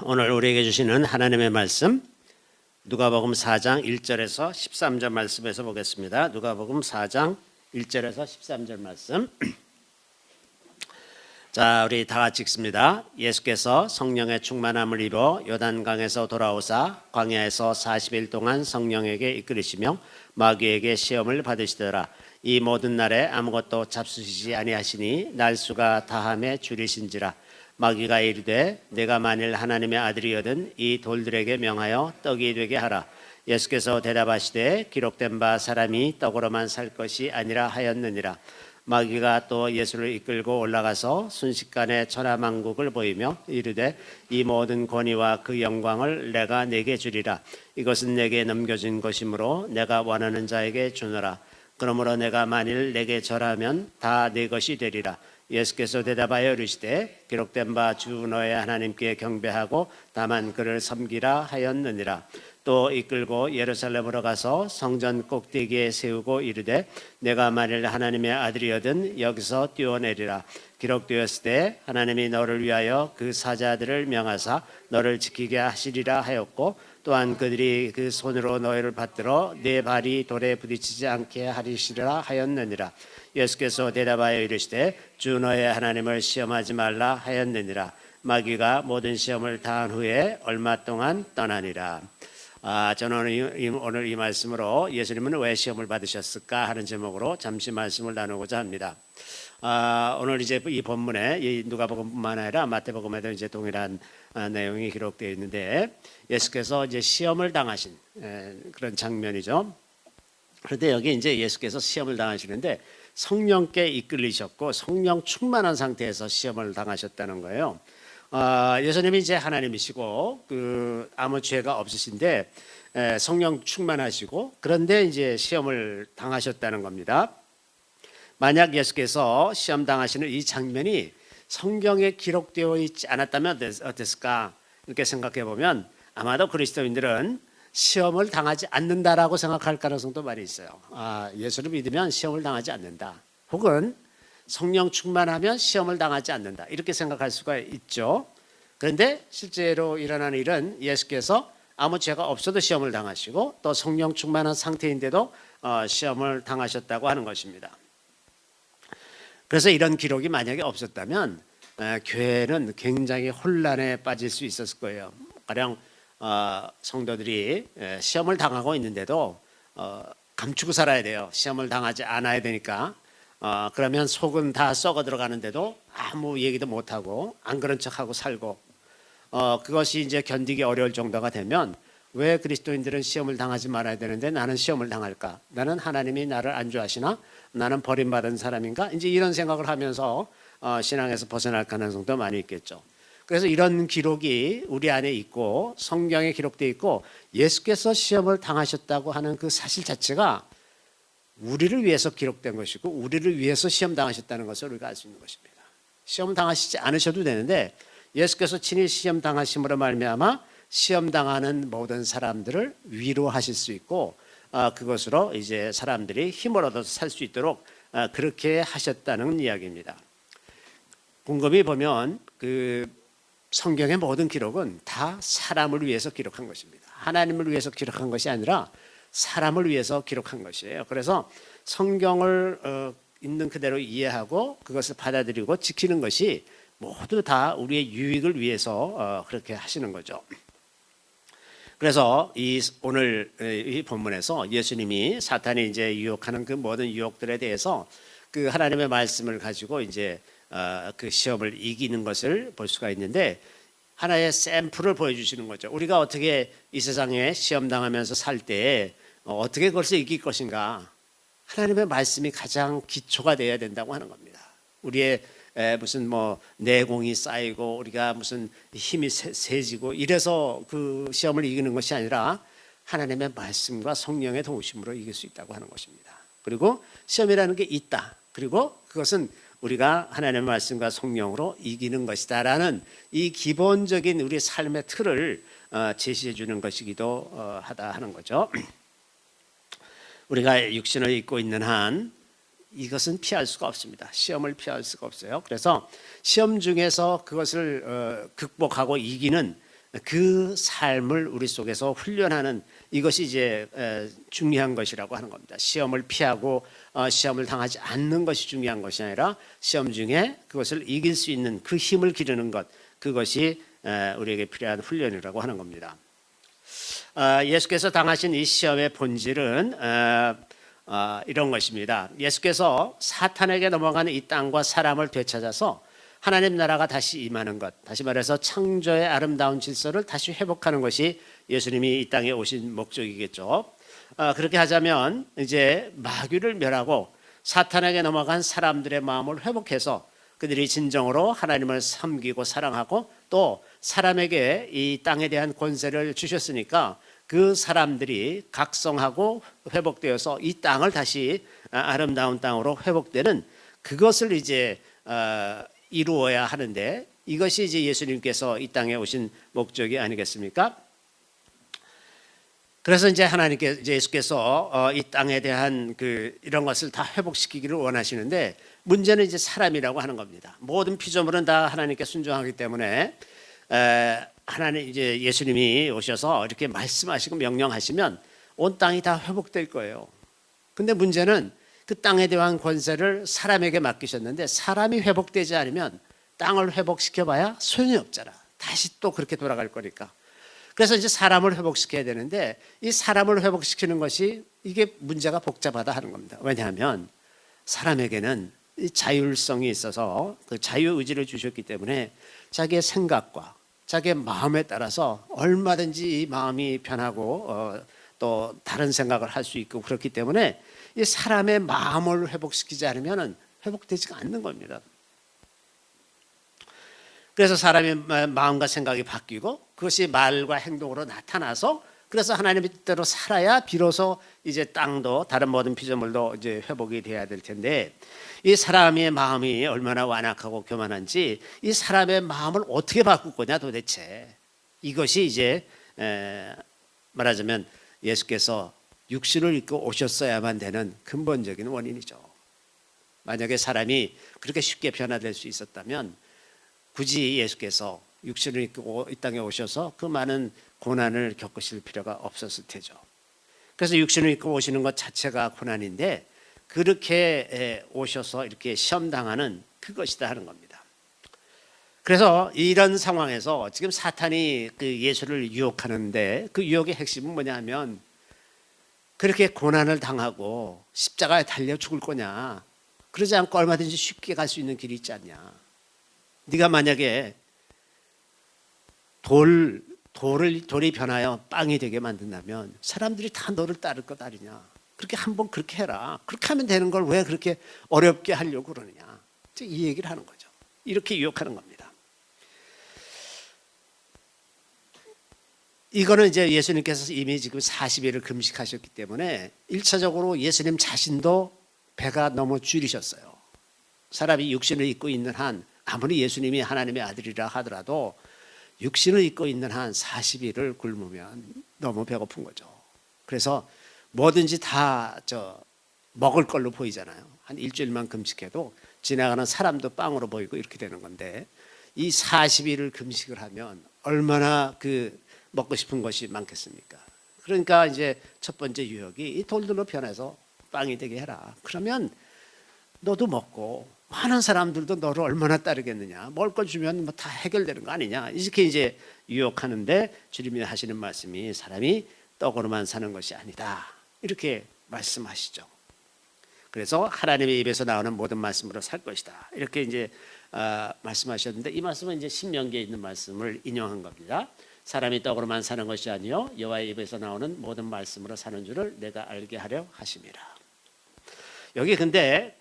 오늘 우리에게 주시는 하나님의 말씀 누가복음 4장 1절에서 13절 말씀에서 보겠습니다. 누가복음 4장 1절에서 13절 말씀. 자, 우리 다 같이 읽습니다. 예수께서 성령의 충만함을 입어 요단강에서 돌아오사 광야에서 40일 동안 성령에게 이끌으시며 마귀에게 시험을 받으시더라. 이 모든 날에 아무것도 잡수시지 아니하시니 날수가 다함에 줄이신지라. 마귀가 이르되 내가 만일 하나님의 아들이거든 이 돌들에게 명하여 떡이 되게 하라. 예수께서 대답하시되 기록된 바 사람이 떡으로만 살 것이 아니라 하였느니라. 마귀가 또 예수를 이끌고 올라가서 순식간에 천하만국을 보이며 이르되 이 모든 권위와 그 영광을 내가 네게 주리라. 이것은 내게 넘겨진 것이므로 내가 원하는 자에게 주노라. 그러므로 내가 만일 내게 절하면 다 네 것이 되리라. 예수께서 대답하여 이르시되 기록된 바 주 너의 하나님께 경배하고 다만 그를 섬기라 하였느니라. 또 이끌고 예루살렘으로 가서 성전 꼭대기에 세우고 이르되 내가 만일 하나님의 아들이거든 여기서 뛰어내리라. 기록되었을 때 하나님이 너를 위하여 그 사자들을 명하사 너를 지키게 하시리라 하였고 또한 그들이 그 손으로 너희를 받들어 네 발이 돌에 부딪히지 않게 하리시리라 하였느니라. 예수께서 대답하여 이르시되 주 너의 하나님을 시험하지 말라 하였느니라. 마귀가 모든 시험을 당한 후에 얼마 동안 떠나니라. 저는 오늘 이 말씀으로 예수님은 왜 시험을 받으셨을까 하는 제목으로 잠시 말씀을 나누고자 합니다. 오늘 이제 이 본문에 이 누가복음뿐만 아니라 마태복음에도 이제 동일한 내용이 기록되어 있는데 예수께서 이제 시험을 당하신 그런 장면이죠. 그런데 여기 이제 예수께서 시험을 당하시는데 성령께 이끌리셨고 성령 충만한 상태에서 시험을 당하셨다는 거예요. 예수님이 이제 하나님이시고 아무 죄가 없으신데 성령 충만하시고 그런데 이제 시험을 당하셨다는 겁니다. 만약 예수께서 시험 당하시는 이 장면이 성경에 기록되어 있지 않았다면 어땠을까 이렇게 생각해 보면 아마도 그리스도인들은 시험을 당하지 않는다라고 생각할 가능성도 많이 있어요. 예수를 믿으면 시험을 당하지 않는다. 혹은 성령 충만하면 시험을 당하지 않는다. 이렇게 생각할 수가 있죠. 그런데 실제로 일어나는 일은 예수께서 아무 죄가 없어도 시험을 당하시고 또 성령 충만한 상태인데도 시험을 당하셨다고 하는 것입니다. 그래서 이런 기록이 만약에 없었다면 교회는 굉장히 혼란에 빠질 수 있었을 거예요. 가령 성도들이 시험을 당하고 있는데도 감추고 살아야 돼요. 시험을 당하지 않아야 되니까. 그러면 속은 다 썩어 들어가는데도 아무 얘기도 못하고 안 그런 척하고 살고 그것이 이제 견디기 어려울 정도가 되면 왜 그리스도인들은 시험을 당하지 말아야 되는데 나는 시험을 당할까? 나는 하나님이 나를 안 좋아하시나? 나는 버림받은 사람인가? 이제 이런 생각을 하면서 신앙에서 벗어날 가능성도 많이 있겠죠. 그래서 이런 기록이 우리 안에 있고 성경에 기록되어 있고 예수께서 시험을 당하셨다고 하는 그 사실 자체가 우리를 위해서 기록된 것이고 우리를 위해서 시험 당하셨다는 것을 우리가 알 수 있는 것입니다. 시험 당하시지 않으셔도 되는데 예수께서 친히 시험 당하심으로 말미암아 시험 당하는 모든 사람들을 위로하실 수 있고 그것으로 이제 사람들이 힘을 얻어서 살 수 있도록 그렇게 하셨다는 이야기입니다. 곰곰이 보면 그 성경의 모든 기록은 다 사람을 위해서 기록한 것입니다. 하나님을 위해서 기록한 것이 아니라 사람을 위해서 기록한 것이에요. 그래서 성경을 있는 그대로 이해하고 그것을 받아들이고 지키는 것이 모두 다 우리의 유익을 위해서 그렇게 하시는 거죠. 그래서 오늘 이 본문에서 예수님이 사탄이 이제 유혹하는 그 모든 유혹들에 대해서 그 하나님의 말씀을 가지고 이제 그 시험을 이기는 것을 볼 수가 있는데 하나의 샘플을 보여주시는 거죠. 우리가 어떻게 이 세상에 시험 당하면서 살 때 어떻게 그것을 이길 것인가? 하나님의 말씀이 가장 기초가 되어야 된다고 하는 겁니다. 우리의 무슨 내공이 쌓이고 우리가 무슨 힘이 세지고 이래서 그 시험을 이기는 것이 아니라 하나님의 말씀과 성령의 도우심으로 이길 수 있다고 하는 것입니다. 그리고 시험이라는 게 있다. 그리고 그것은 우리가 하나님의 말씀과 성령으로 이기는 것이다라는 이 기본적인 우리 삶의 틀을 제시해 주는 것이기도 하다 하는 거죠. 우리가 육신을 입고 있는 한 이것은 피할 수가 없습니다. 시험을 피할 수가 없어요. 그래서 시험 중에서 그것을 극복하고 이기는 그 삶을 우리 속에서 훈련하는 이것이 이제 중요한 것이라고 하는 겁니다. 시험을 피하고 시험을 당하지 않는 것이 중요한 것이 아니라 시험 중에 그것을 이길 수 있는 그 힘을 기르는 것, 그것이 우리에게 필요한 훈련이라고 하는 겁니다. 예수께서 당하신 이 시험의 본질은 이런 것입니다. 예수께서 사탄에게 넘어가는 이 땅과 사람을 되찾아서 하나님 나라가 다시 임하는 것, 다시 말해서 창조의 아름다운 질서를 다시 회복하는 것이 예수님이 이 땅에 오신 목적이겠죠. 그렇게 하자면 이제 마귀를 멸하고 사탄에게 넘어간 사람들의 마음을 회복해서 그들이 진정으로 하나님을 섬기고 사랑하고 또 사람에게 이 땅에 대한 권세를 주셨으니까 그 사람들이 각성하고 회복되어서 이 땅을 다시 아름다운 땅으로 회복되는 그것을 이제 이루어야 하는데 이것이 이제 예수님께서 이 땅에 오신 목적이 아니겠습니까? 그래서 이제 하나님께 예수께서 이 땅에 대한 이런 것을 다 회복시키기를 원하시는데 문제는 이제 사람이라고 하는 겁니다. 모든 피조물은 다 하나님께 순종하기 때문에 하나님 이제 예수님이 오셔서 이렇게 말씀하시고 명령하시면 온 땅이 다 회복될 거예요. 근데 문제는 그 땅에 대한 권세를 사람에게 맡기셨는데 사람이 회복되지 않으면 땅을 회복시켜봐야 소용이 없잖아. 다시 또 그렇게 돌아갈 거니까. 그래서 이제 사람을 회복시켜야 되는데 이 사람을 회복시키는 것이 이게 문제가 복잡하다 하는 겁니다. 왜냐하면 사람에게는 이 자율성이 있어서 그 자유의지를 주셨기 때문에 자기의 생각과 자기의 마음에 따라서 얼마든지 이 마음이 변하고 또 다른 생각을 할 수 있고 그렇기 때문에 이 사람의 마음을 회복시키지 않으면 회복되지가 않는 겁니다. 그래서 사람의 마음과 생각이 바뀌고 그것이 말과 행동으로 나타나서 그래서 하나님의 뜻대로 살아야 비로소 이제 땅도 다른 모든 피조물도 이제 회복이 돼야 될 텐데 이 사람의 마음이 얼마나 완악하고 교만한지 이 사람의 마음을 어떻게 바꿀 거냐 도대체 이것이 이제 말하자면 예수께서 육신을 입고 오셨어야만 되는 근본적인 원인이죠. 만약에 사람이 그렇게 쉽게 변화될 수 있었다면 굳이 예수께서 육신을 입고 이 땅에 오셔서 그 많은 고난을 겪으실 필요가 없었을 테죠. 그래서 육신을 입고 오시는 것 자체가 고난인데 그렇게 오셔서 이렇게 시험당하는 그것이다 하는 겁니다. 그래서 이런 상황에서 지금 사탄이 그 예수를 유혹하는데 그 유혹의 핵심은 뭐냐 하면 그렇게 고난을 당하고 십자가에 달려 죽을 거냐 그러지 않고 얼마든지 쉽게 갈 수 있는 길이 있지 않냐. 네가 만약에 돌이 변하여 빵이 되게 만든다면 사람들이 다 너를 따를 것 아니냐. 그렇게 한번 그렇게 해라. 그렇게 하면 되는 걸 왜 그렇게 어렵게 하려고 그러느냐. 이 얘기를 하는 거죠. 이렇게 유혹하는 겁니다. 이거는 이제 예수님께서 이미 지금 40일을 금식하셨기 때문에 1차적으로 예수님 자신도 배가 너무 줄이셨어요. 사람이 육신을 입고 있는 한 아무리 예수님이 하나님의 아들이라 하더라도 육신을 입고 있는 한 40일을 굶으면 너무 배고픈 거죠. 그래서 뭐든지 다 먹을 걸로 보이잖아요. 한 일주일만 금식해도 지나가는 사람도 빵으로 보이고 이렇게 되는 건데 이 40일을 금식을 하면 얼마나 먹고 싶은 것이 많겠습니까? 그러니까 이제 첫 번째 유혹이 이 돌들로 변해서 빵이 되게 해라. 그러면 너도 먹고 많은 사람들도 너를 얼마나 따르겠느냐. 먹을 걸 주면 다 해결되는 거 아니냐. 이렇게 이제 유혹하는데 주님이 하시는 말씀이 사람이 떡으로만 사는 것이 아니다. 이렇게 말씀하시죠. 그래서 하나님의 입에서 나오는 모든 말씀으로 살 것이다. 이렇게 이제 말씀하셨는데 이 말씀은 이제 신명기에 있는 말씀을 인용한 겁니다. 사람이 떡으로만 사는 것이 아니요 여호와의 입에서 나오는 모든 말씀으로 사는 줄을 내가 알게 하려 하심이라. 여기 근데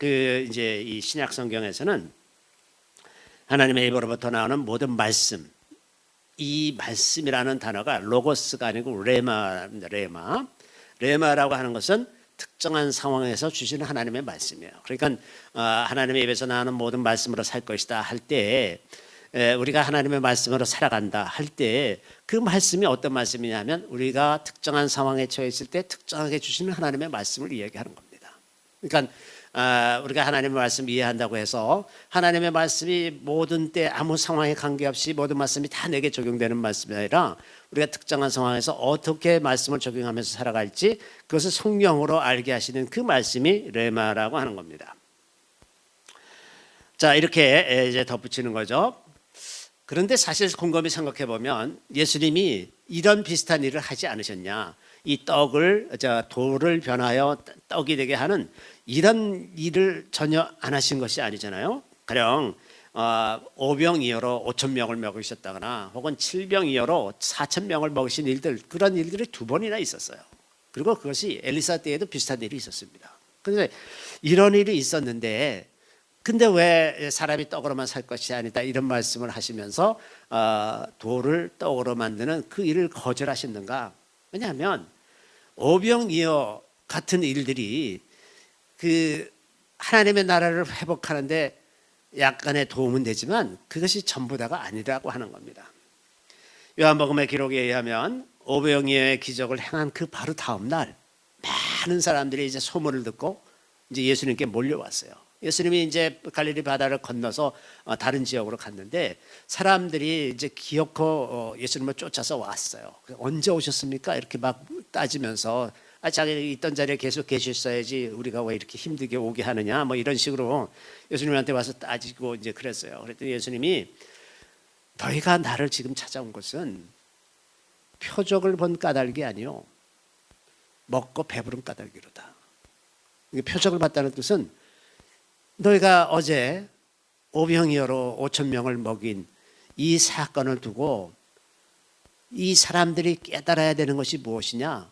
이제 이 신약 성경에서는 하나님의 입으로부터 나오는 모든 말씀, 이 말씀이라는 단어가 로고스가 아니고 레마라고 하는 것은 특정한 상황에서 주시는 하나님의 말씀이에요. 그러니까 하나님의 입에서 나오는 모든 말씀으로 살 것이다 할 때 우리가 하나님의 말씀으로 살아간다 할 때 그 말씀이 어떤 말씀이냐면 우리가 특정한 상황에 처해 있을 때 특정하게 주시는 하나님의 말씀을 이야기하는 겁니다. 그러니까 우리가 하나님의 말씀 이해한다고 해서 하나님의 말씀이 모든 때 아무 상황에 관계없이 모든 말씀이 다 내게 적용되는 말씀이 아니라 우리가 특정한 상황에서 어떻게 말씀을 적용하면서 살아갈지 그것을 성령으로 알게 하시는 그 말씀이 레마라고 하는 겁니다. 자, 이렇게 이제 덧붙이는 거죠. 그런데 사실 곰곰이 생각해 보면 예수님이 이런 비슷한 일을 하지 않으셨냐? 이 돌을 변하여 떡이 되게 하는 이런 일을 전혀 안 하신 것이 아니잖아요. 가령 5병이어로 5천 명을 먹이셨다거나 혹은 7병이어로 4천 명을 먹이신 일들, 그런 일들이 두 번이나 있었어요. 그리고 그것이 엘리사 때에도 비슷한 일이 있었습니다. 그런데 이런 일이 있었는데 근데 왜 사람이 떡으로만 살 것이 아니다 이런 말씀을 하시면서 돌을 떡으로 만드는 그 일을 거절하셨는가? 왜냐하면 오병이어 같은 일들이 그 하나님의 나라를 회복하는데 약간의 도움은 되지만 그것이 전부 다가 아니라고 하는 겁니다. 요한복음의 기록에 의하면 오병이어의 기적을 행한 그 바로 다음 날 많은 사람들이 이제 소문을 듣고 이제 예수님께 몰려왔어요. 예수님이 이제 갈릴리 바다를 건너서 다른 지역으로 갔는데 사람들이 이제 기어코 예수님을 쫓아서 왔어요. 언제 오셨습니까? 이렇게 막 따지면서 자기 있던 자리에 계속 계셨어야지 우리가 왜 이렇게 힘들게 오게 하느냐 뭐 이런 식으로 예수님한테 와서 따지고 이제 그랬어요. 그랬더니 예수님이 너희가 나를 지금 찾아온 것은 표적을 본 까닭이 아니요 먹고 배부른 까닭이로다. 표적을 봤다는 뜻은 너희가 어제 오병이어로 5천 명을 먹인 이 사건을 두고 이 사람들이 깨달아야 되는 것이 무엇이냐?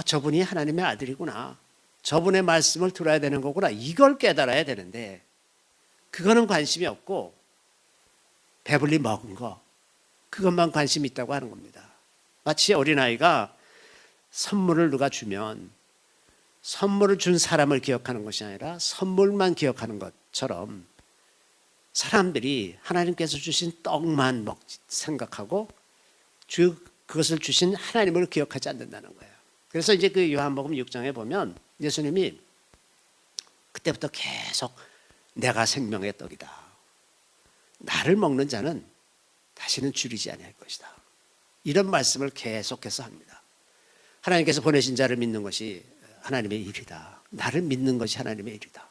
저분이 하나님의 아들이구나. 저분의 말씀을 들어야 되는 거구나. 이걸 깨달아야 되는데 그거는 관심이 없고 배불리 먹은 거 그것만 관심이 있다고 하는 겁니다. 마치 어린아이가 선물을 누가 주면 선물을 준 사람을 기억하는 것이 아니라 선물만 기억하는 것처럼 사람들이 하나님께서 주신 떡만 생각하고 그것을 주신 하나님을 기억하지 않는다는 거예요. 그래서 이제 그 요한복음 6장에 보면 예수님이 그때부터 계속 내가 생명의 떡이다. 나를 먹는 자는 다시는 줄이지 아니할 것이다. 이런 말씀을 계속해서 합니다. 하나님께서 보내신 자를 믿는 것이 하나님의 일이다. 나를 믿는 것이 하나님의 일이다.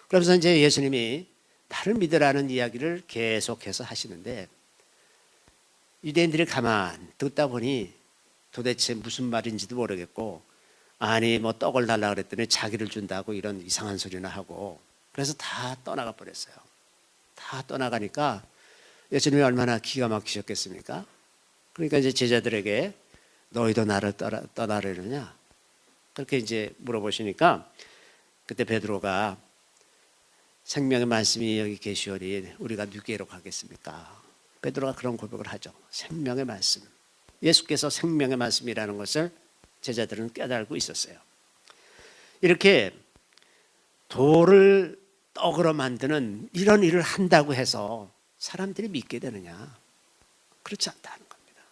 그러면서 이제 예수님이 나를 믿으라는 이야기를 계속해서 하시는데 유대인들이 가만 듣다 보니 도대체 무슨 말인지도 모르겠고 아니 뭐 떡을 달라 그랬더니 자기를 준다고 이런 이상한 소리나 하고 그래서 다 떠나가 버렸어요. 다 떠나가니까 예수님이 얼마나 기가 막히셨겠습니까? 그러니까 이제 제자들에게 너희도 나를 떠나려느냐? 그렇게 이제 물어보시니까 그때 베드로가 생명의 말씀이 여기 계시오니 우리가 누구에로 가겠습니까? 베드로가 그런 고백을 하죠. 생명의 말씀. 예수께서 생명의 말씀이라는 것을 제자들은 깨달고 있었어요. 이렇게 돌을 떡으로 만드는 이런 일을 한다고 해서 사람들이 믿게 되느냐? 그렇지 않다는 겁니다.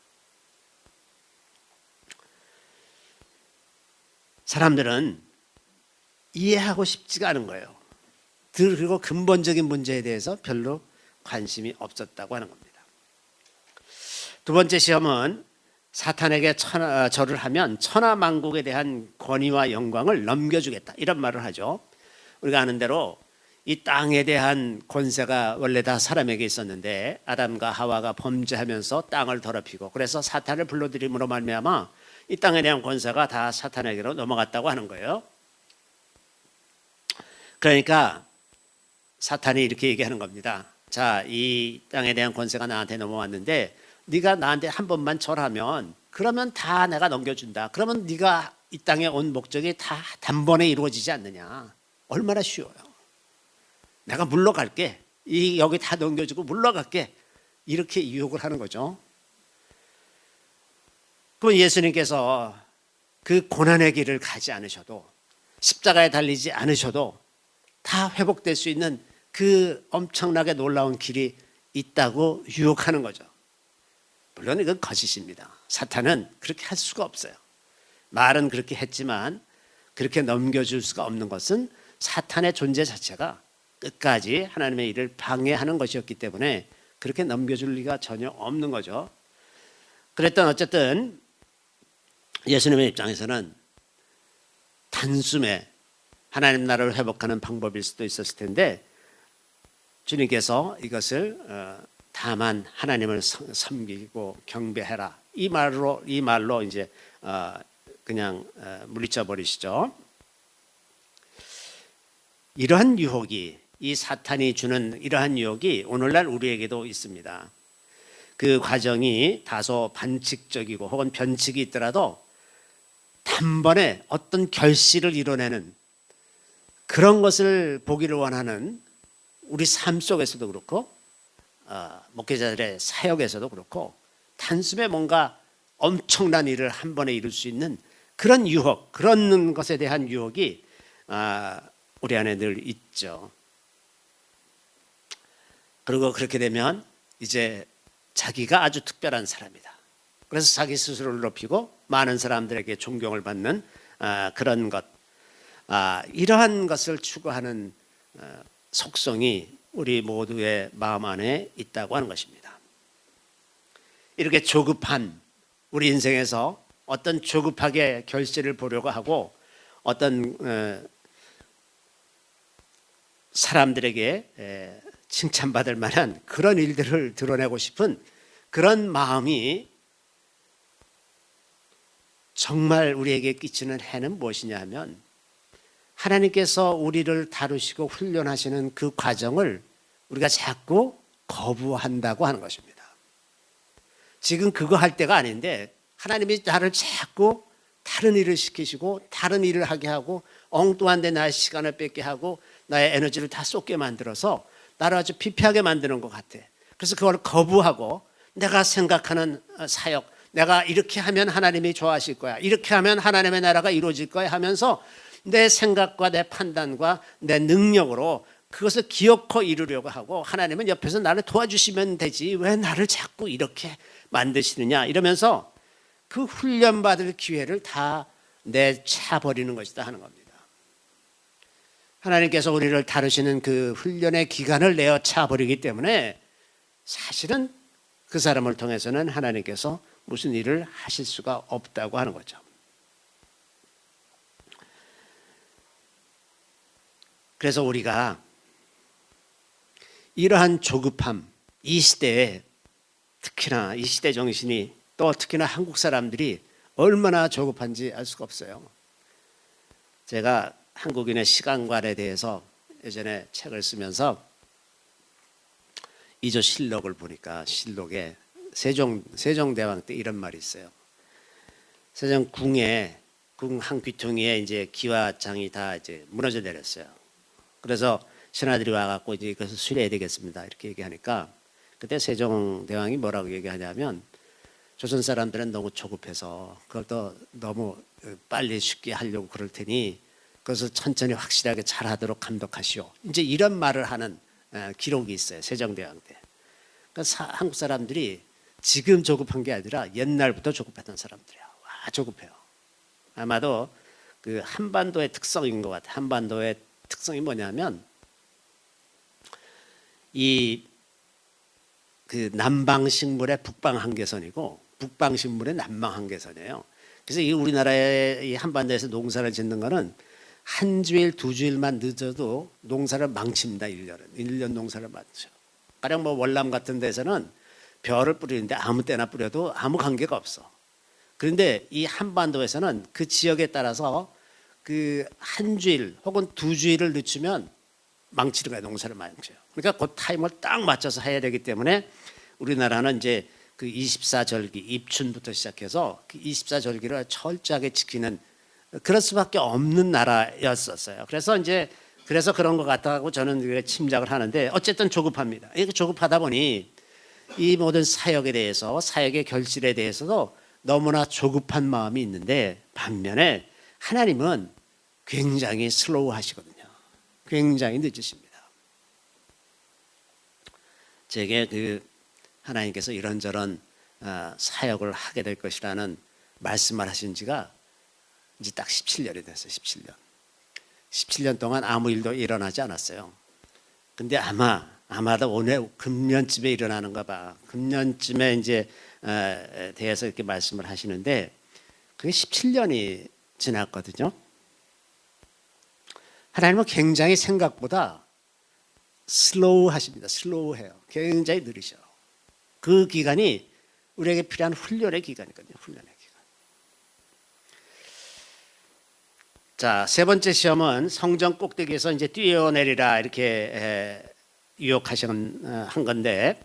사람들은 이해하고 싶지가 않은 거예요. 그리고 근본적인 문제에 대해서 별로 관심이 없었다고 하는 겁니다. 두 번째 시험은 사탄에게 절을 하면 천하만국에 대한 권위와 영광을 넘겨주겠다 이런 말을 하죠. 우리가 아는 대로 이 땅에 대한 권세가 원래 다 사람에게 있었는데 아담과 하와가 범죄하면서 땅을 더럽히고 그래서 사탄을 불러들임으로 말미암아 이 땅에 대한 권세가 다 사탄에게로 넘어갔다고 하는 거예요. 그러니까 사탄이 이렇게 얘기하는 겁니다. 자, 이 땅에 대한 권세가 나한테 넘어왔는데 네가 나한테 한 번만 절하면 그러면 다 내가 넘겨준다. 그러면 네가 이 땅에 온 목적이 다 단번에 이루어지지 않느냐. 얼마나 쉬워요. 내가 물러갈게. 여기 다 넘겨주고 물러갈게. 이렇게 유혹을 하는 거죠. 그럼 예수님께서 그 고난의 길을 가지 않으셔도 십자가에 달리지 않으셔도 다 회복될 수 있는 그 엄청나게 놀라운 길이 있다고 유혹하는 거죠. 물론 이건 거짓입니다. 사탄은 그렇게 할 수가 없어요. 말은 그렇게 했지만 그렇게 넘겨줄 수가 없는 것은 사탄의 존재 자체가 끝까지 하나님의 일을 방해하는 것이었기 때문에 그렇게 넘겨줄 리가 전혀 없는 거죠. 그랬던 어쨌든 예수님의 입장에서는 단숨에 하나님 나라를 회복하는 방법일 수도 있었을 텐데 주님께서 이것을 다만 하나님을 섬기고 경배해라 이 말로 이제 그냥 물리쳐 버리시죠. 이러한 유혹이 이 사탄이 주는 이러한 유혹이 오늘날 우리에게도 있습니다. 그 과정이 다소 반칙적이고 혹은 변칙이 있더라도 단번에 어떤 결실을 이뤄내는 그런 것을 보기를 원하는 우리 삶 속에서도 그렇고 목회자들의 사역에서도 그렇고 단숨에 뭔가 엄청난 일을 한 번에 이룰 수 있는 그런 유혹, 그런 것에 대한 유혹이 우리 안에 늘 있죠. 그리고 그렇게 되면 이제 자기가 아주 특별한 사람이다. 그래서 자기 스스로를 높이고 많은 사람들에게 존경을 받는 그런 것, 이러한 것을 추구하는 속성이 우리 모두의 마음 안에 있다고 하는 것입니다. 이렇게 조급한 우리 인생에서 어떤 조급하게 결실을 보려고 하고 어떤 사람들에게 칭찬받을 만한 그런 일들을 드러내고 싶은 그런 마음이 정말 우리에게 끼치는 해는 무엇이냐 하면 하나님께서 우리를 다루시고 훈련하시는 그 과정을 우리가 자꾸 거부한다고 하는 것입니다. 지금 그거 할 때가 아닌데 하나님이 나를 자꾸 다른 일을 시키시고 다른 일을 하게 하고 엉뚱한 데 나의 시간을 뺏게 하고 나의 에너지를 다 쏟게 만들어서 나를 아주 피폐하게 만드는 것 같아. 그래서 그걸 거부하고 내가 생각하는 사역, 내가 이렇게 하면 하나님이 좋아하실 거야, 이렇게 하면 하나님의 나라가 이루어질 거야 하면서 내 생각과 내 판단과 내 능력으로 그것을 기어코 이루려고 하고 하나님은 옆에서 나를 도와주시면 되지 왜 나를 자꾸 이렇게 만드시느냐 이러면서 그 훈련받을 기회를 다 내차버리는 것이다 하는 겁니다. 하나님께서 우리를 다루시는 그 훈련의 기간을 내어차버리기 때문에 사실은 그 사람을 통해서는 하나님께서 무슨 일을 하실 수가 없다고 하는 거죠. 그래서 우리가 이러한 조급함, 이 시대에 특히나 이 시대 정신이 또 특히나 한국 사람들이 얼마나 조급한지 알 수가 없어요. 제가 한국인의 시간관에 대해서 예전에 책을 쓰면서 이조 실록을 보니까 실록에 세종대왕 때 이런 말이 있어요. 세종 궁에 궁 한 귀퉁이에 이제 기와장이 다 이제 무너져 내렸어요. 그래서 신하들이 와갖고 이제 이것을 수리해야 되겠습니다. 이렇게 얘기하니까 그때 세종대왕이 뭐라고 얘기하냐면 조선 사람들은 너무 조급해서 그걸 또 너무 빨리 쉽게 하려고 그럴 테니 그것을 천천히 확실하게 잘하도록 감독하시오. 이제 이런 말을 하는 기록이 있어요. 세종대왕 때. 그러니까 한국 사람들이 지금 조급한 게 아니라 옛날부터 조급했던 사람들이야. 와 조급해요. 아마도 그 한반도의 특성인 것 같아요. 한반도의 특성이 뭐냐면 이 그 남방 식물의 북방 한계선이고 북방 식물의 남방 한계선이에요. 그래서 이 우리나라의 이 한반도에서 농사를 짓는 거는 한 주일 두 주일만 늦어도 농사를 망칩니다. 1년 농사를 망쳐. 가령 뭐 월남 같은 데서는 벼를 뿌리는데 아무 때나 뿌려도 아무 관계가 없어. 그런데 이 한반도에서는 그 지역에 따라서 그 한 주일 혹은 두 주일을 늦추면 망치는 거예요. 농사를 망쳐요. 그러니까 그 타임을 딱 맞춰서 해야 되기 때문에 우리나라는 이제 그 24절기 입춘부터 시작해서 그 24절기를 철저하게 지키는 그럴 수밖에 없는 나라였었어요. 그래서 그런 것 같다고 저는 짐작을 하는데 어쨌든 조급합니다. 이렇게 조급하다 보니 이 모든 사역에 대해서 사역의 결실에 대해서도 너무나 조급한 마음이 있는데 반면에 하나님은 굉장히 슬로우하시거든요. 굉장히 늦으십니다. 제게 그 하나님께서 이런저런 사역을 하게 될 것이라는 말씀을 하신 지가 이제 딱 17년이 됐어요. 17년. 17년 동안 아무 일도 일어나지 않았어요. 근데 아마도 오늘 금년쯤에 일어나는가 봐. 금년쯤에 이제 대해서 이렇게 말씀을 하시는데 그게 17년이 지났거든요. 하나님은 굉장히 생각보다 슬로우 하십니다. 슬로우해요. 굉장히 느리셔. 그 기간이 우리에게 필요한 훈련의 기간이거든요. 훈련의 기간. 자, 세 번째 시험은 성전 꼭대기에서 이제 뛰어내리라 이렇게 유혹한 건데,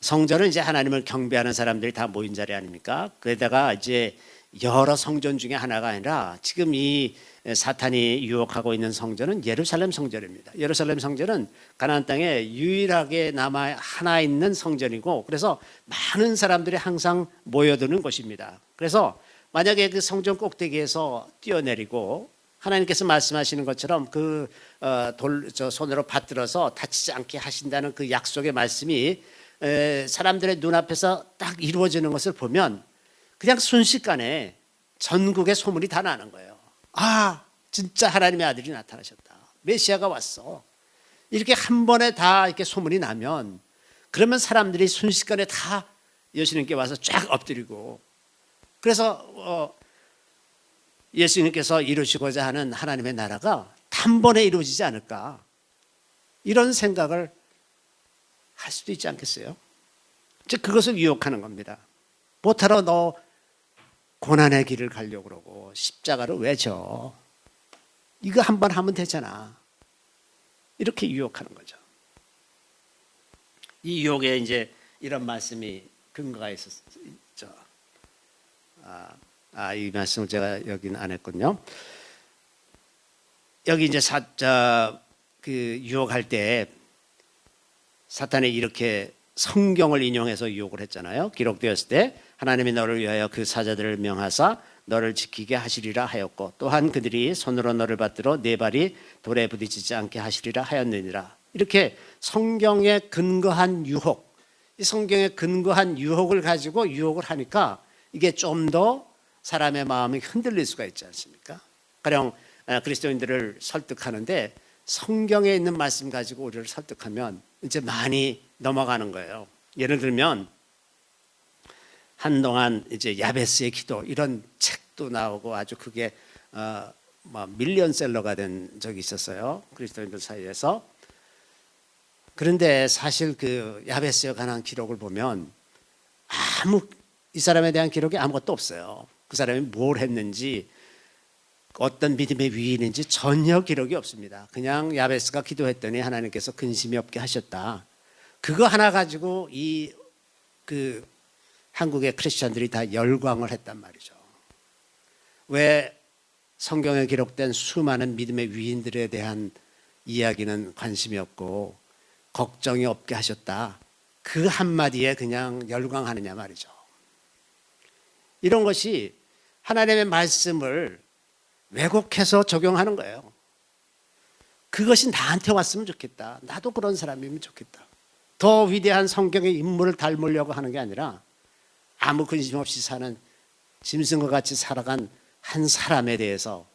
성전은 이제 하나님을 경배하는 사람들이 다 모인 자리 아닙니까? 그에다가 이제 여러 성전 중에 하나가 아니라 지금 이 사탄이 유혹하고 있는 성전은 예루살렘 성전입니다. 예루살렘 성전은 가나안 땅에 유일하게 남아 하나 있는 성전이고, 그래서 많은 사람들이 항상 모여드는 곳입니다. 그래서 만약에 그 성전 꼭대기에서 뛰어내리고 하나님께서 말씀하시는 것처럼 손으로 받들어서 다치지 않게 하신다는 그 약속의 말씀이 사람들의 눈앞에서 딱 이루어지는 것을 보면 그냥 순식간에 전국에 소문이 다 나는 거예요. 아, 진짜 하나님의 아들이 나타나셨다. 메시아가 왔어. 이렇게 한 번에 다 이렇게 소문이 나면, 그러면 사람들이 순식간에 다 예수님께 와서 쫙 엎드리고, 그래서 예수님께서 이루시고자 하는 하나님의 나라가 단번에 이루어지지 않을까, 이런 생각을 할 수도 있지 않겠어요? 즉 그것을 유혹하는 겁니다. 못하러 너 고난의 길을 가려고 그러고 십자가를 왜 져? 이거 한 번 하면 되잖아. 이렇게 유혹하는 거죠. 이 유혹에 이제 이런 말씀이 근거가 있었죠. 이 말씀을 제가 여기는 안 했거든요. 여기 이제 유혹할 때 사탄이 이렇게 성경을 인용해서 유혹을 했잖아요. 기록되었을 때 하나님이 너를 위하여 그 사자들을 명하사 너를 지키게 하시리라 하였고, 또한 그들이 손으로 너를 받들어 네 발이 돌에 부딪히지 않게 하시리라 하였느니라. 이렇게 성경에 근거한 유혹, 이 성경에 근거한 유혹을 가지고 유혹을 하니까 이게 좀 더 사람의 마음이 흔들릴 수가 있지 않습니까? 가령 그리스도인들을 설득하는데 성경에 있는 말씀 가지고 우리를 설득하면 이제 많이 넘어가는 거예요. 예를 들면 한동안 이제 야베스의 기도 이런 책도 나오고 아주 그게 밀리언셀러가 된 적이 있었어요. 그리스도인들 사이에서. 그런데 사실 그 야베스에 관한 기록을 보면 이 사람에 대한 기록이 아무것도 없어요. 그 사람이 뭘 했는지, 어떤 믿음의 위인인지 전혀 기록이 없습니다. 그냥 야베스가 기도했더니 하나님께서 근심이 없게 하셨다. 그거 하나 가지고 한국의 크리스천들이 다 열광을 했단 말이죠. 왜 성경에 기록된 수많은 믿음의 위인들에 대한 이야기는 관심이 없고 걱정이 없게 하셨다. 그 한마디에 그냥 열광하느냐 말이죠. 이런 것이 하나님의 말씀을 왜곡해서 적용하는 거예요. 그것이 나한테 왔으면 좋겠다. 나도 그런 사람이면 좋겠다. 더 위대한 성경의 인물을 닮으려고 하는 게 아니라 아무 근심 없이 사는 짐승과 같이 살아간 한 사람에 대해서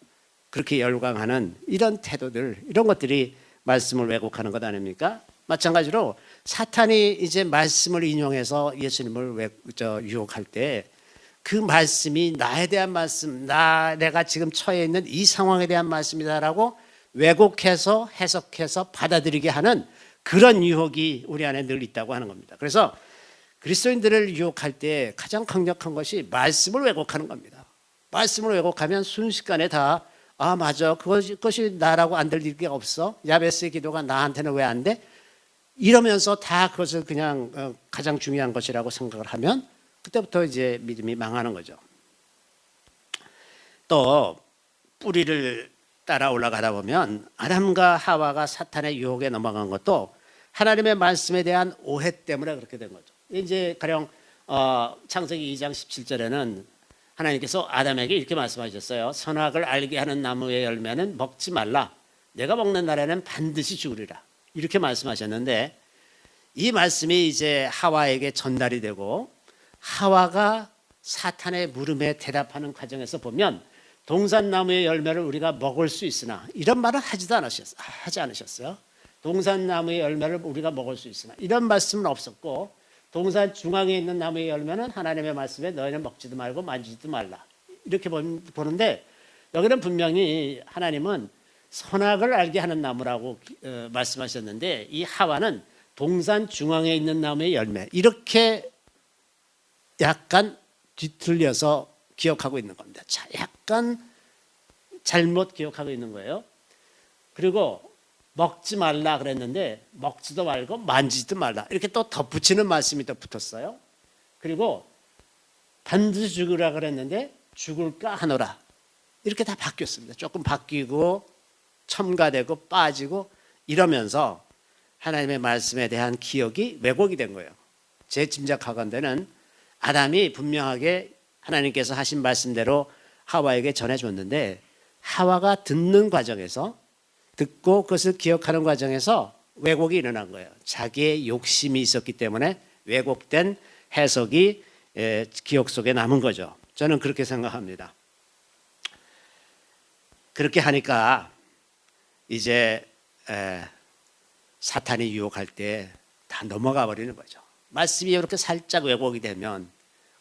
그렇게 열광하는 이런 태도들, 이런 것들이 말씀을 왜곡하는 것 아닙니까? 마찬가지로 사탄이 이제 말씀을 인용해서 예수님을 유혹할 때 그 말씀이 나에 대한 말씀, 내가 지금 처해 있는 이 상황에 대한 말씀이다라고 왜곡해서 해석해서 받아들이게 하는 그런 유혹이 우리 안에 늘 있다고 하는 겁니다. 그래서 그리스도인들을 유혹할 때 가장 강력한 것이 말씀을 왜곡하는 겁니다. 말씀을 왜곡하면 순식간에 다 맞아, 그것이 나라고 안 들릴 게 없어. 야베스의 기도가 나한테는 왜 안 돼? 이러면서 다 그것을 그냥 가장 중요한 것이라고 생각을 하면 그때부터 이제 믿음이 망하는 거죠. 또 뿌리를 따라 올라가다 보면 아담과 하와가 사탄의 유혹에 넘어간 것도 하나님의 말씀에 대한 오해 때문에 그렇게 된 거죠. 이제 가령 창세기 2장 17절에는 하나님께서 아담에게 이렇게 말씀하셨어요. 선악을 알게 하는 나무의 열매는 먹지 말라. 내가 먹는 날에는 반드시 죽으리라. 이렇게 말씀하셨는데, 이 말씀이 이제 하와에게 전달이 되고 하와가 사탄의 물음에 대답하는 과정에서 보면 동산나무의 열매를 우리가 먹을 수 있으나 이런 말은 하지 않으셨어요. 동산나무의 열매를 우리가 먹을 수 있으나 이런 말씀은 없었고, 동산 중앙에 있는 나무의 열매는 하나님의 말씀에 너희는 먹지도 말고 만지지도 말라 이렇게 보는데, 여기는 분명히 하나님은 선악을 알게 하는 나무라고 말씀하셨는데, 이 하와는 동산 중앙에 있는 나무의 열매 이렇게 약간 뒤틀려서 기억하고 있는 겁니다. 약간 잘못 기억하고 있는 거예요. 그리고 먹지 말라 그랬는데 먹지도 말고 만지지도 말라 이렇게 또 덧붙이는 말씀이 또 붙었어요. 그리고 반드시 죽으라 그랬는데 죽을까 하노라 이렇게 다 바뀌었습니다. 조금 바뀌고 첨가되고 빠지고 이러면서 하나님의 말씀에 대한 기억이 왜곡이 된 거예요. 제 짐작하건대는 아담이 분명하게 하나님께서 하신 말씀대로 하와에게 전해줬는데, 하와가 듣는 과정에서, 듣고 그것을 기억하는 과정에서 왜곡이 일어난 거예요. 자기의 욕심이 있었기 때문에 왜곡된 해석이 기억 속에 남은 거죠. 저는 그렇게 생각합니다. 그렇게 하니까 이제 사탄이 유혹할 때 다 넘어가 버리는 거죠. 말씀이 이렇게 살짝 왜곡이 되면,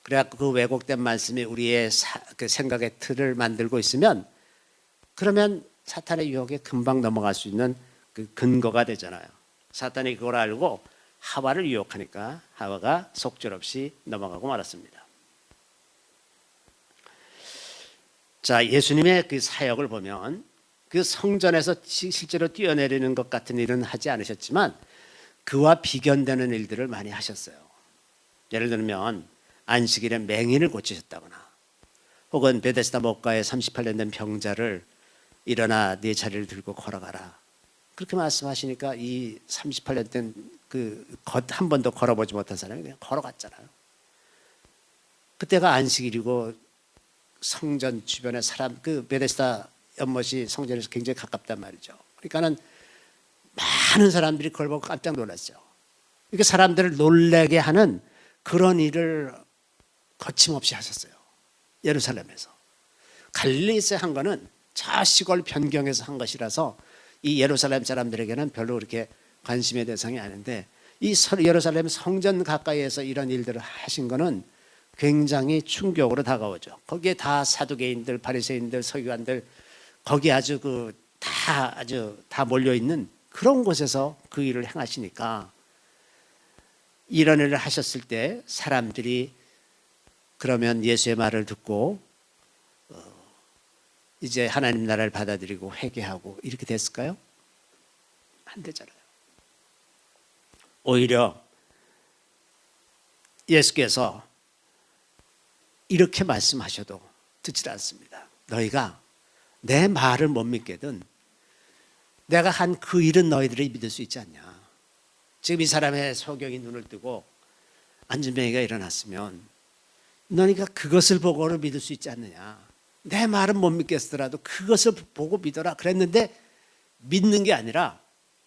그래갖고 그 왜곡된 말씀이 우리의 그 생각의 틀을 만들고 있으면, 그러면 사탄의 유혹에 금방 넘어갈 수 있는 그 근거가 되잖아요. 사탄이 그걸 알고 하와를 유혹하니까 하와가 속절없이 넘어가고 말았습니다. 자, 예수님의 그 사역을 보면 그 성전에서 실제로 뛰어내리는 것 같은 일은 하지 않으셨지만 그와 비견되는 일들을 많이 하셨어요. 예를 들면 안식일에 맹인을 고치셨다거나, 혹은 베데스다 목가에 38년 된 병자를 일어나 네 자리를 들고 걸어가라 그렇게 말씀하시니까 이 38년 된 그 한 번도 걸어보지 못한 사람이 그냥 걸어갔잖아요. 그때가 안식일이고 성전 주변에 사람, 그 베데스다 연못이 성전에서 굉장히 가깝단 말이죠. 그러니까는 많은 사람들이 그걸 보고 깜짝 놀랐죠. 이렇게 사람들을 놀라게 하는 그런 일을 거침없이 하셨어요. 예루살렘에서. 갈릴리에서 한 거는 저 시골 변경에서 한 것이라서 이 예루살렘 사람들에게는 별로 그렇게 관심의 대상이 아닌데, 이 예루살렘 성전 가까이에서 이런 일들을 하신 거는 굉장히 충격으로 다가오죠. 거기에 다 사두개인들, 바리새인들, 서기관들, 거기 아주 다 몰려 있는 그런 곳에서 그 일을 행하시니까, 이런 일을 하셨을 때 사람들이 그러면 예수의 말을 듣고 이제 하나님 나라를 받아들이고 회개하고 이렇게 됐을까요? 안 되잖아요. 오히려 예수께서 이렇게 말씀하셔도 듣지 않습니다. 너희가 내 말을 못 믿게든 내가 한 그 일은 너희들이 믿을 수 있지 않냐. 지금 이 사람의 소경이 눈을 뜨고 안진뱅이가 일어났으면 너희가 그것을 보고는 믿을 수 있지 않느냐. 내 말은 못 믿겠더라도 그것을 보고 믿어라 그랬는데, 믿는 게 아니라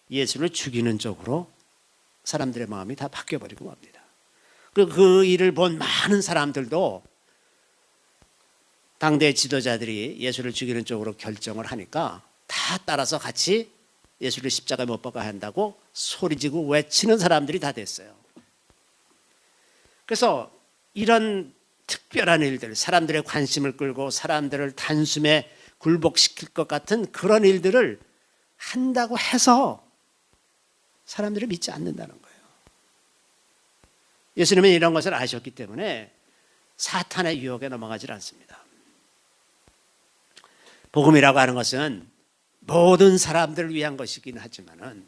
예수를 죽이는 쪽으로 사람들의 마음이 다 바뀌어버리고 맙니다. 그리고 그 일을 본 많은 사람들도 당대 지도자들이 예수를 죽이는 쪽으로 결정을 하니까 다 따라서 같이 예수를 십자가에 못 박아야 한다고 소리지고 외치는 사람들이 다 됐어요. 그래서 이런 특별한 일들, 사람들의 관심을 끌고 사람들을 단숨에 굴복시킬 것 같은 그런 일들을 한다고 해서 사람들을 믿지 않는다는 거예요. 예수님은 이런 것을 아셨기 때문에 사탄의 유혹에 넘어가질 않습니다. 복음이라고 하는 것은 모든 사람들을 위한 것이긴 하지만은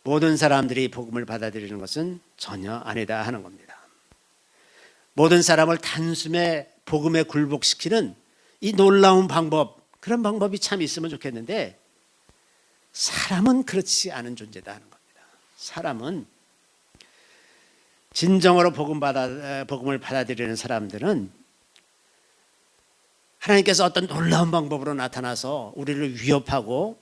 모든 사람들이 복음을 받아들이는 것은 전혀 아니다 하는 겁니다. 모든 사람을 단숨에 복음에 굴복시키는 이 놀라운 방법, 그런 방법이 참 있으면 좋겠는데, 사람은 그렇지 않은 존재다 하는 겁니다. 사람은 진정으로 복음을 받아들이는 사람들은 하나님께서 어떤 놀라운 방법으로 나타나서 우리를 위협하고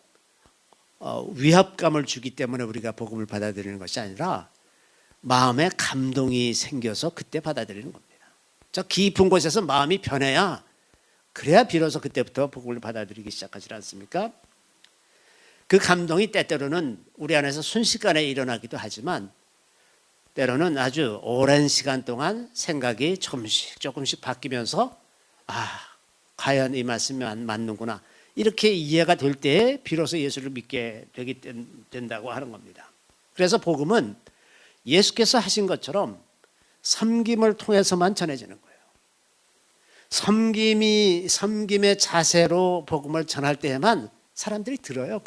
위압감을 주기 때문에 우리가 복음을 받아들이는 것이 아니라 마음에 감동이 생겨서 그때 받아들이는 겁니다. 저 깊은 곳에서 마음이 변해야 그래야 비로소 그때부터 복음을 받아들이기 시작하지 않습니까? 그 감동이 때때로는 우리 안에서 순식간에 일어나기도 하지만 때로는 아주 오랜 시간 동안 생각이 조금씩 바뀌면서 과연 이 말씀이 맞는구나 이렇게 이해가 될 때에 비로소 예수를 믿게 된다고 하는 겁니다. 그래서 복음은 예수께서 하신 것처럼 섬김을 통해서만 전해지는 거예요. 섬김의 자세로 복음을 전할 때에만 사람들이 들어요.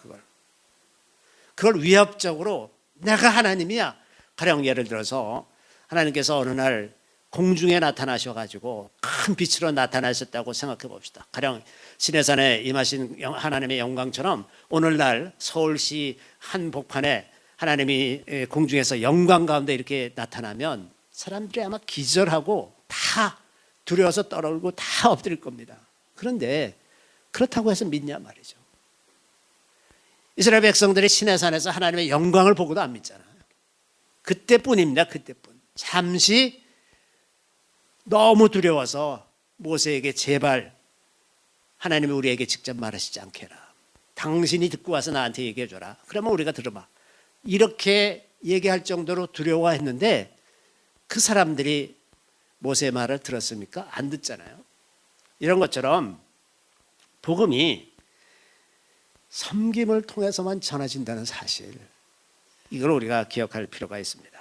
그걸 위협적으로 내가 하나님이야. 가령 예를 들어서 하나님께서 어느 날 공중에 나타나셔가지고 큰 빛으로 나타나셨다고 생각해 봅시다. 가령 시내산에 임하신 하나님의 영광처럼 오늘날 서울시 한복판에 하나님이 공중에서 영광 가운데 이렇게 나타나면 사람들이 아마 기절하고 다 두려워서 떨어지고 다 엎드릴 겁니다. 그런데 그렇다고 해서 믿냐 말이죠. 이스라엘 백성들이 시내산에서 하나님의 영광을 보고도 안 믿잖아요. 그때뿐입니다. 그때뿐. 잠시 너무 두려워서 모세에게 제발 하나님이 우리에게 직접 말하시지 않게 해라. 당신이 듣고 와서 나한테 얘기해 줘라. 그러면 우리가 들어봐. 이렇게 얘기할 정도로 두려워했는데 그 사람들이 모세의 말을 들었습니까? 안 듣잖아요. 이런 것처럼 복음이 섬김을 통해서만 전해진다는 사실, 이걸 우리가 기억할 필요가 있습니다.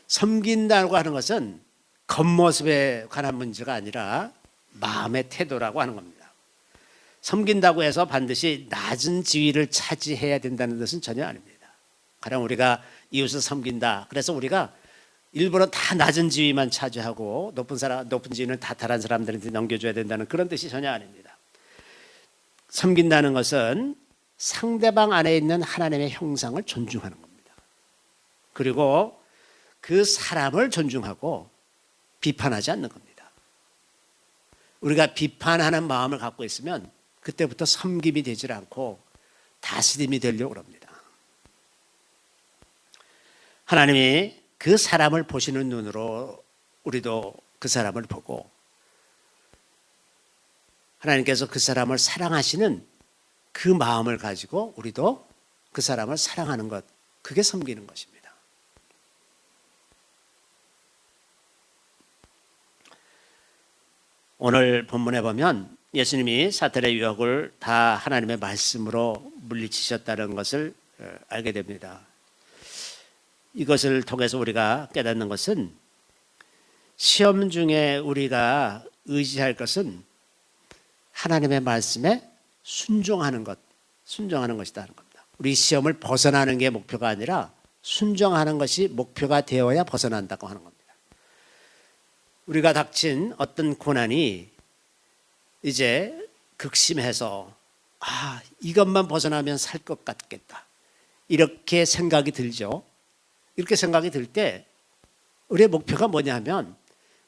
섬긴다고 하는 것은 겉모습에 관한 문제가 아니라 마음의 태도라고 하는 겁니다. 섬긴다고 해서 반드시 낮은 지위를 차지해야 된다는 것은 전혀 아닙니다. 가령 우리가 이웃을 섬긴다. 그래서 우리가 일부러 다 낮은 지위만 차지하고 높은 지위는 다 다른 사람들한테 넘겨줘야 된다는 그런 뜻이 전혀 아닙니다. 섬긴다는 것은 상대방 안에 있는 하나님의 형상을 존중하는 겁니다. 그리고 그 사람을 존중하고 비판하지 않는 겁니다. 우리가 비판하는 마음을 갖고 있으면 그때부터 섬김이 되질 않고 다스림이 되려고 합니다. 하나님이 그 사람을 보시는 눈으로 우리도 그 사람을 보고 하나님께서 그 사람을 사랑하시는 그 마음을 가지고 우리도 그 사람을 사랑하는 것, 그게 섬기는 것입니다. 오늘 본문에 보면 예수님이 사탄의 유혹을 다 하나님의 말씀으로 물리치셨다는 것을 알게 됩니다. 이것을 통해서 우리가 깨닫는 것은 시험 중에 우리가 의지할 것은 하나님의 말씀에 순종하는 것이다 하는 겁니다. 우리 시험을 벗어나는 게 목표가 아니라 순종하는 것이 목표가 되어야 벗어난다고 하는 겁니다. 우리가 닥친 어떤 고난이 이제 극심해서 이것만 벗어나면 살 것 같겠다. 이렇게 생각이 들죠. 이렇게 생각이 들 때 우리의 목표가 뭐냐 하면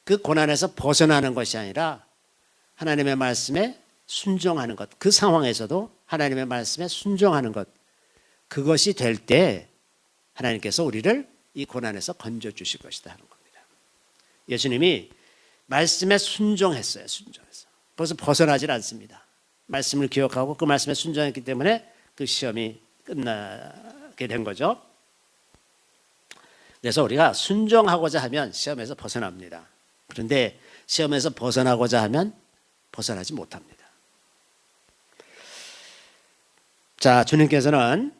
그 고난에서 벗어나는 것이 아니라 하나님의 말씀에 순종하는 것, 그 상황에서도 하나님의 말씀에 순종하는 것, 그것이 될 때 하나님께서 우리를 이 고난에서 건져주실 것이다 하는 겁니다. 예수님이 말씀에 순종했어요. 그래서 벗어나질 않습니다. 말씀을 기억하고 그 말씀에 순종했기 때문에 그 시험이 끝나게 된 거죠. 그래서 우리가 순종하고자 하면 시험에서 벗어납니다. 그런데 시험에서 벗어나고자 하면 벗어나지 못합니다. 자, 주님께서는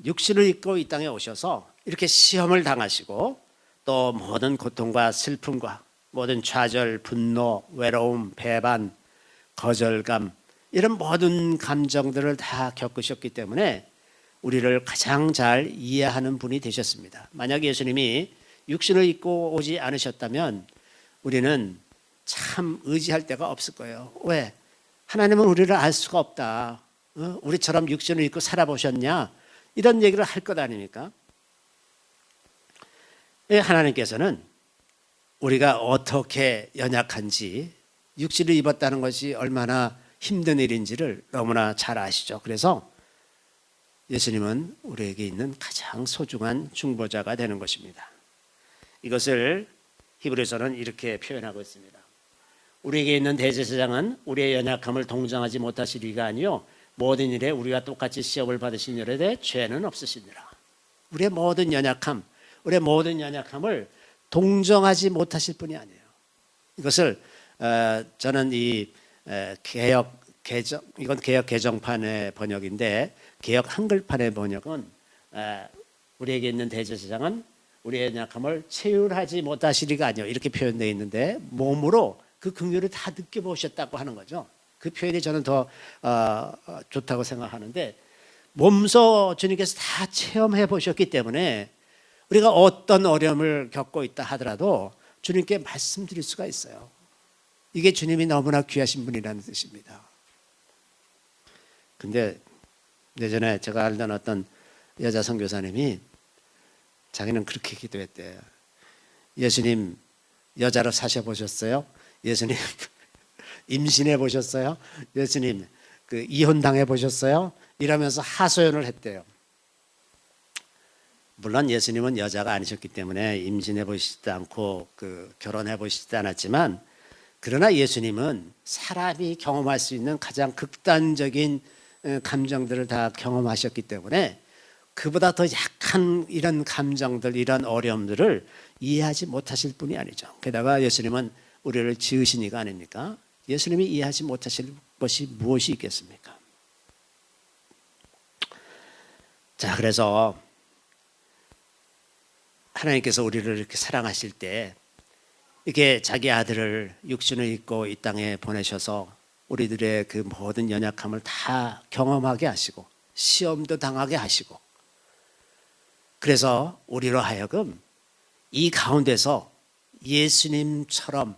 육신을 입고 이 땅에 오셔서 이렇게 시험을 당하시고 또 모든 고통과 슬픔과 모든 좌절, 분노, 외로움, 배반, 거절감 이런 모든 감정들을 다 겪으셨기 때문에 우리를 가장 잘 이해하는 분이 되셨습니다. 만약 예수님이 육신을 입고 오지 않으셨다면 우리는 참 의지할 데가 없을 거예요. 왜? 하나님은 우리를 알 수가 없다. 우리처럼 육신을 입고 살아보셨냐? 이런 얘기를 할 것 아닙니까? 하나님께서는 우리가 어떻게 연약한지, 육신을 입었다는 것이 얼마나 힘든 일인지를 너무나 잘 아시죠. 그래서 예수님은 우리에게 있는 가장 소중한 중보자가 되는 것입니다. 이것을 히브리서는 이렇게 표현하고 있습니다. 우리에게 있는 대제사장은 우리의 연약함을 동정하지 못하실 리가 아니요 모든 일에 우리가 똑같이 시험을 받으신 일에 대해 죄는 없으시니라. 우리의 모든 연약함, 우리의 모든 연약함을 동정하지 못하실 분이 아니에요. 이것을 저는 이 개혁 개정, 이건 개혁 개정판의 번역인데 개혁 한글판의 번역은 우리에게 있는 대제사장은 우리의 연약함을 체휼하지 못하시리가 아니요 이렇게 표현되어 있는데 몸으로 그 긍휼을 다 느껴보셨다고 하는 거죠. 그 표현이 저는 더 좋다고 생각하는데 몸소 주님께서 다 체험해 보셨기 때문에 우리가 어떤 어려움을 겪고 있다 하더라도 주님께 말씀드릴 수가 있어요. 이게 주님이 너무나 귀하신 분이라는 뜻입니다. 근데 예전에 제가 알던 어떤 여자 선교사님이 자기는 그렇게 기도했대요. 예수님 여자로 사셔보셨어요? 예수님 임신해 보셨어요? 예수님 그 이혼당해 보셨어요? 이러면서 하소연을 했대요. 물론 예수님은 여자가 아니셨기 때문에 임신해 보시지도 않고 결혼해 보시지도 않았지만 그러나 예수님은 사람이 경험할 수 있는 가장 극단적인 감정들을 다 경험하셨기 때문에 그보다 더 약한 이런 감정들, 이런 어려움들을 이해하지 못하실 분이 아니죠. 게다가 예수님은 우리를 지으신 이가 아닙니까? 예수님이 이해하지 못하실 것이 무엇이 있겠습니까? 자, 그래서 하나님께서 우리를 이렇게 사랑하실 때 이렇게 자기 아들을 육신을 입고 이 땅에 보내셔서 우리들의 그 모든 연약함을 다 경험하게 하시고 시험도 당하게 하시고 그래서 우리로 하여금 이 가운데서 예수님처럼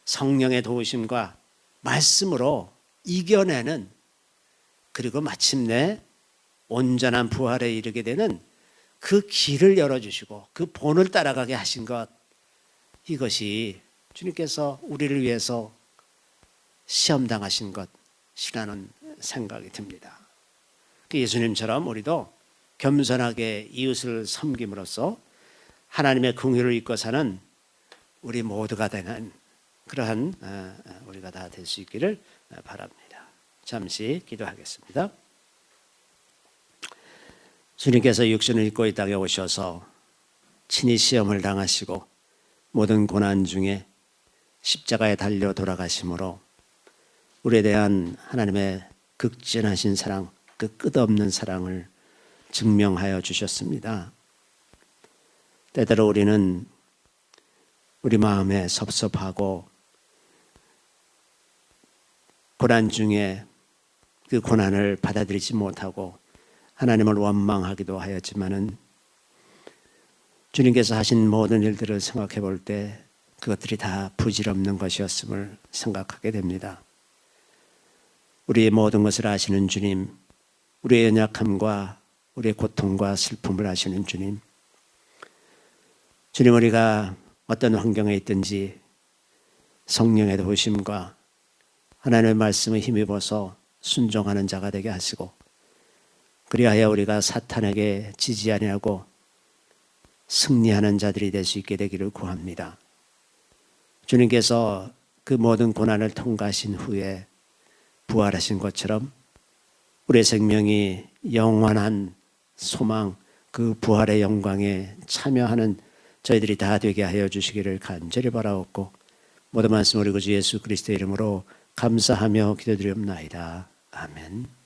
성령의 도우심과 말씀으로 이겨내는 그리고 마침내 온전한 부활에 이르게 되는 그 길을 열어주시고 그 본을 따라가게 하신 것 이것이 주님께서 우리를 위해서 시험당하신 것이라는 생각이 듭니다. 예수님처럼 우리도 겸손하게 이웃을 섬김으로써 하나님의 긍휼을 입고 사는 우리 모두가 되는 그러한 우리가 다 될 수 있기를 바랍니다. 잠시 기도하겠습니다. 주님께서 육신을 입고 이 땅에 오셔서 친히 시험을 당하시고 모든 고난 중에 십자가에 달려 돌아가심으로 우리에 대한 하나님의 극진하신 사랑, 그 끝없는 사랑을 증명하여 주셨습니다. 때때로 우리는 우리 마음에 섭섭하고 고난 중에 그 고난을 받아들이지 못하고 하나님을 원망하기도 하였지만은 주님께서 하신 모든 일들을 생각해 볼 때 그것들이 다 부질없는 것이었음을 생각하게 됩니다. 우리의 모든 것을 아시는 주님, 우리의 연약함과 우리의 고통과 슬픔을 아시는 주님, 주님 우리가 어떤 환경에 있든지 성령의 도우심과 하나님의 말씀에 힘입어서 순종하는 자가 되게 하시고 그리하여 우리가 사탄에게 지지 아니하고 승리하는 자들이 될 수 있게 되기를 구합니다. 주님께서 그 모든 고난을 통과하신 후에 부활하신 것처럼 우리의 생명이 영원한 소망, 그 부활의 영광에 참여하는 저희들이 다 되게 하여 주시기를 간절히 바라옵고 모든 말씀 우리 구주 예수 그리스도의 이름으로 감사하며 기도드리옵나이다. 아멘.